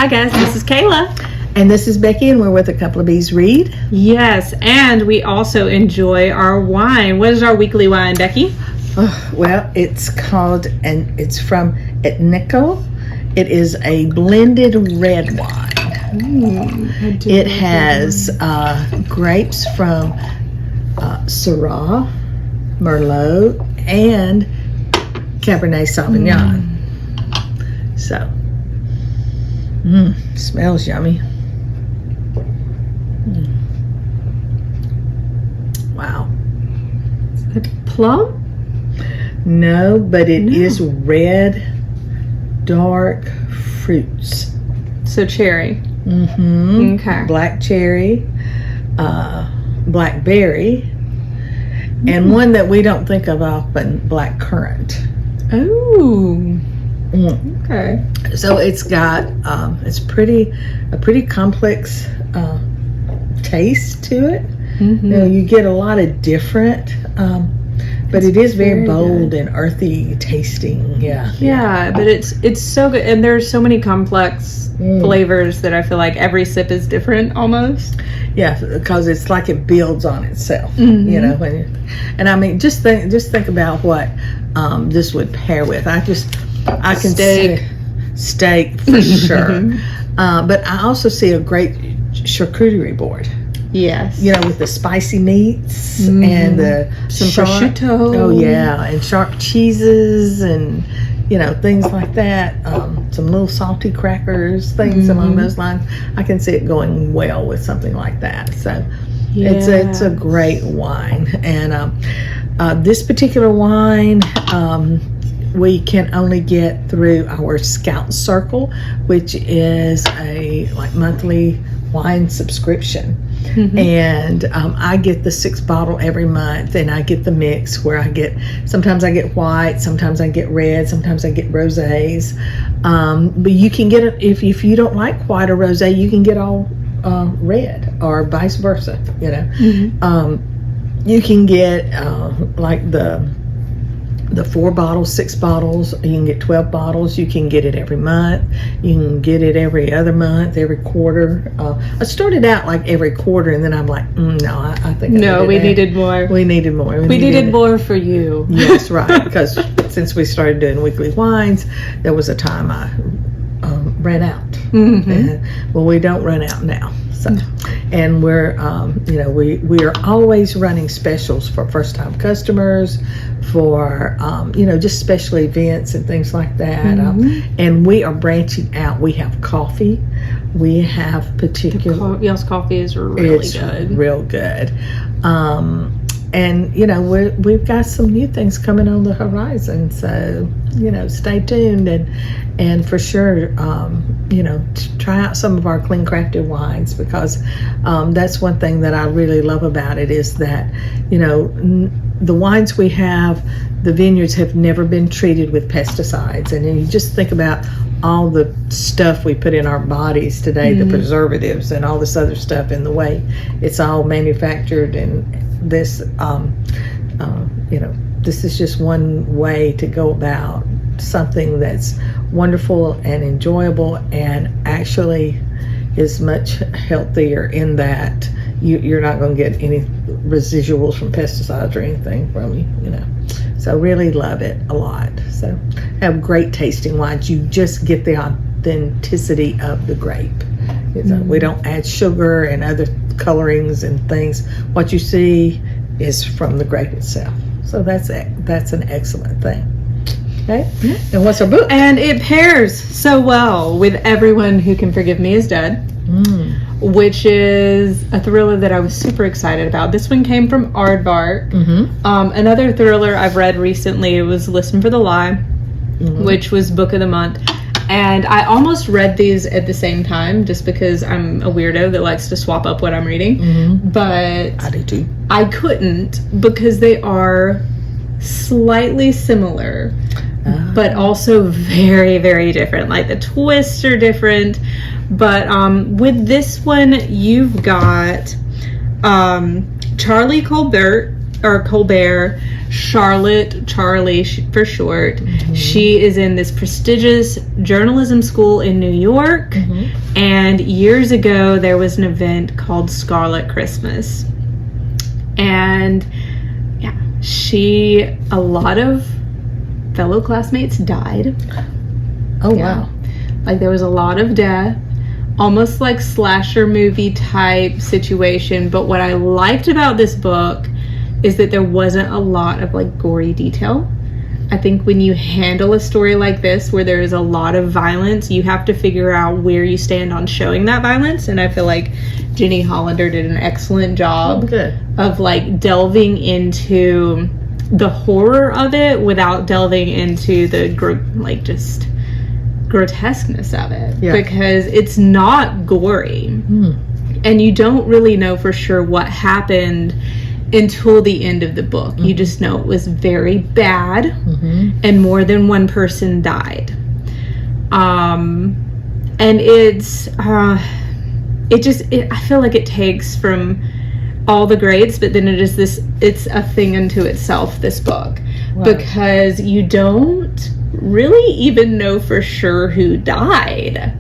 Hi guys, this is Kayla. And this is Becky, and we're with a couple of bees read. Yes, and we also enjoy our wine. What is our weekly wine, Becky? Well, it's called, and it's from Etnico. It is a blended red wine. It has grapes from Syrah, Merlot, and Cabernet Sauvignon. So, smells yummy. Wow. Is it plum? No, but it is red, dark fruits. So cherry. Okay. Black cherry, blackberry, and one that we don't think of often, black currant. Oh. Okay. So it's got it's a pretty complex taste to it. You know, you get a lot of different, but it is very bold and earthy tasting. Yeah, but it's so good, and there's so many complex flavors that I feel like every sip is different almost. Yeah, because it's like it builds on itself. You know, and I mean, just think about what this would pair with. I can say steak for sure, but I also see a great charcuterie board. Yes. You know, with the spicy meats and the some sharp, prosciutto. Oh yeah, and sharp cheeses and things like that. Some little salty crackers, things along those lines. I can see it going well with something like that. So it's a great wine, and this particular wine we can only get through our Scout Circle, which is a monthly wine subscription. And I get the 6-bottle every month, and I get the mix where sometimes I get white, sometimes I get red, sometimes I get rosés. But you can get it if you don't like white or rosé, you can get all red, or vice versa. You can get like the 4 bottles, 6 bottles. You can get 12 bottles. You can get it every month. You can get it every other month, every quarter. I started out like every quarter, and then I'm like, no, I think we needed more. We needed more. We needed more for you. Yes, right. Because since we started doing weekly wines, there was a time I ran out. Well, we don't run out now. So, and we're, we are always running specials for first-time customers, for, just special events and things like that. And we are branching out. We have coffee. We have particular. Y'all's coffee is really good. Real good. And we've got some new things coming on the horizon, so stay tuned and for sure try out some of our clean crafted wines, because that's one thing that I really love about it, is that the wines we have, the vineyards have never been treated with pesticides. And then you just think about all the stuff we put in our bodies today, the preservatives and all this other stuff, in the way it's all manufactured. And this this is just one way to go about something that's wonderful and enjoyable, and actually is much healthier in that you're not going to get any residuals from pesticides or anything from you. So really love it a lot. So have great tasting wines. You just get the authenticity of the grape. We don't add sugar and other colorings and things. What you see is from the grape itself. So that's an excellent thing. Okay. And what's our book? And it pairs so well with Everyone Who Can Forgive Me Is Dead, which is a thriller that I was super excited about. This one came from Aardvark. Another thriller I've read recently was Listen for the Lie, which was book of the month. And I almost read these at the same time, just because I'm a weirdo that likes to swap up what I'm reading. But I do too. I couldn't, because they are slightly similar, but also very, very different. Like the twists are different. But with this one, you've got Charlie Colbert or Colbert, Charlotte, Charlie for short. She is in this prestigious journalism school in New York. And years ago, there was an event called Scarlet Christmas. And yeah, a lot of fellow classmates died. Oh, wow. Like, there was a lot of death, almost like slasher movie type situation. But what I liked about this book is that there wasn't a lot of like gory detail. I think when you handle a story like this where there is a lot of violence, you have to figure out where you stand on showing that violence. And I feel like Jenny Hollander did an excellent job of like delving into the horror of it without delving into the just grotesqueness of it, because it's not gory, and you don't really know for sure what happened until the end of the book. You just know it was very bad, and more than one person died. And I feel like it takes from all the greats, but then it's a thing unto itself, this book, because you don't really even know for sure who died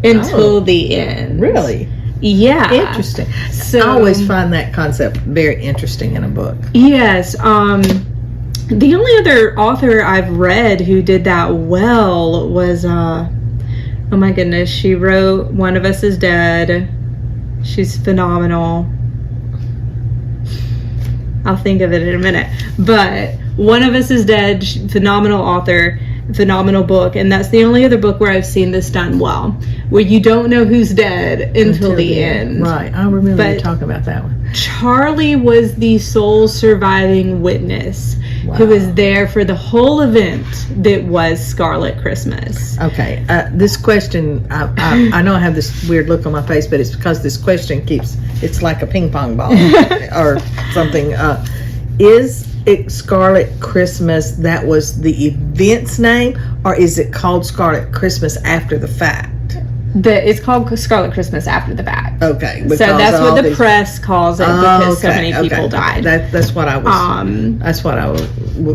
until the end. Really? Yeah. Interesting. So I always find that concept very interesting in a book. Yes. The only other author I've read who did that well was oh my goodness, she wrote One of Us is Dead. She's phenomenal. I'll think of it in a minute. But One of Us is Dead, phenomenal author, phenomenal book. And that's the only other book where I've seen this done well, where you don't know who's dead until the end. Right. I remember you talking about that one. Charlie was the sole surviving witness who was there for the whole event that was Scarlet Christmas. Okay. This question, I know I have this weird look on my face, but it's because this question it's like a ping pong ball or something. Is it Scarlet Christmas, that was the event's name, or is it called Scarlet Christmas after the fact? It's called Scarlet Christmas after the fact. Okay. So that's what the press calls it, because so many people died. That's what I was. That's what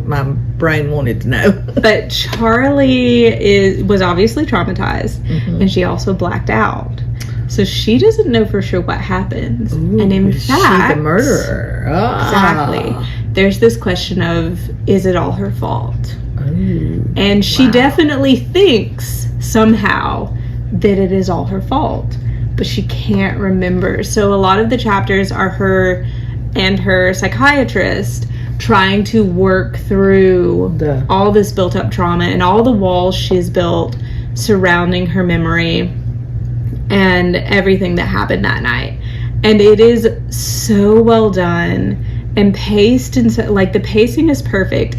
my brain wanted to know. But Charlie was obviously traumatized, and she also blacked out. So she doesn't know for sure what happened. Ooh, and in fact, she's the murderer. Exactly. There's this question of, is it all her fault? Ooh, and she definitely thinks somehow that it is all her fault, but she can't remember. So a lot of the chapters are her and her psychiatrist trying to work through all this built up trauma and all the walls she's built surrounding her memory and everything that happened that night. And it is so well done and paced, and so, like, the pacing is perfect.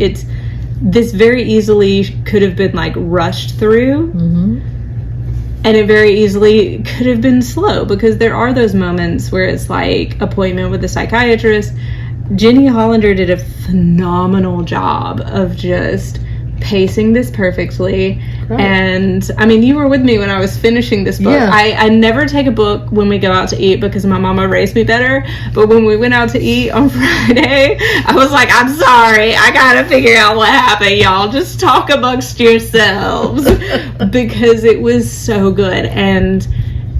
This very easily could have been like rushed through, and it very easily could have been slow, because there are those moments where it's like appointment with the psychiatrist. Jenny Hollander did a phenomenal job of just pacing this perfectly. Right. And I mean, you were with me when I was finishing this book. Yeah. I never take a book when we go out to eat, because my mama raised me better. But when we went out to eat on Friday, I was like, I'm sorry, I gotta figure out what happened, y'all. Just talk amongst yourselves. Because it was so good. And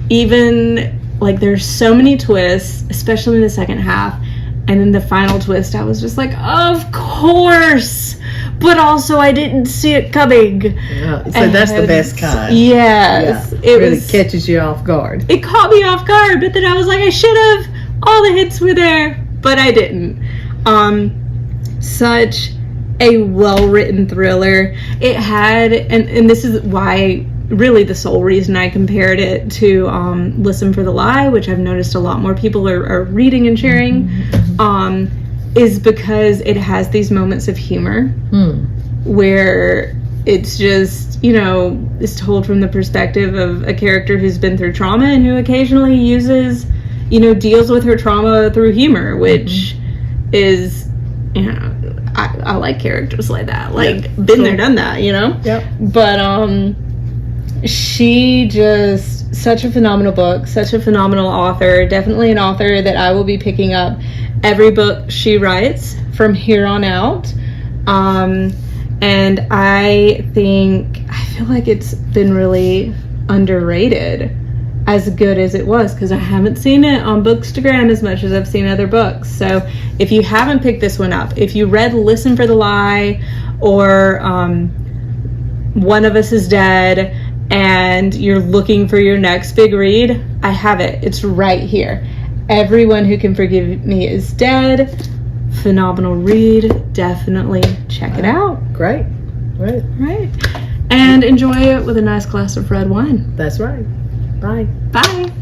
even like, there's so many twists, especially in the second half. And then the final twist, I was just like, of course. But also, I didn't see it coming. Yeah, so that's the best kind. Yes. Yeah, it really catches you off guard. It caught me off guard, but then I was like, I should have. All the hits were there, but I didn't. Such a well-written thriller. It had, and this is why, really the sole reason I compared it to Listen for the Lie, which I've noticed a lot more people are reading and sharing, is because it has these moments of humor where it's just, it's told from the perspective of a character who's been through trauma and who occasionally uses, deals with her trauma through humor, which is, I like characters like that. Been there, done that, Yep. But she just such a phenomenal book, such a phenomenal author. Definitely an author that I will be picking up every book she writes from here on out. And I feel like it's been really underrated, as good as it was, because I haven't seen it on Bookstagram as much as I've seen other books. So if you haven't picked this one up, if you read Listen for the Lie or One of Us is Dead and you're looking for your next big read, I have it. It's right here. Everyone Who Can Forgive Me Is Dead. Phenomenal read. Definitely check it out. Great. Right. And enjoy it with a nice glass of red wine. That's right. Bye. Bye.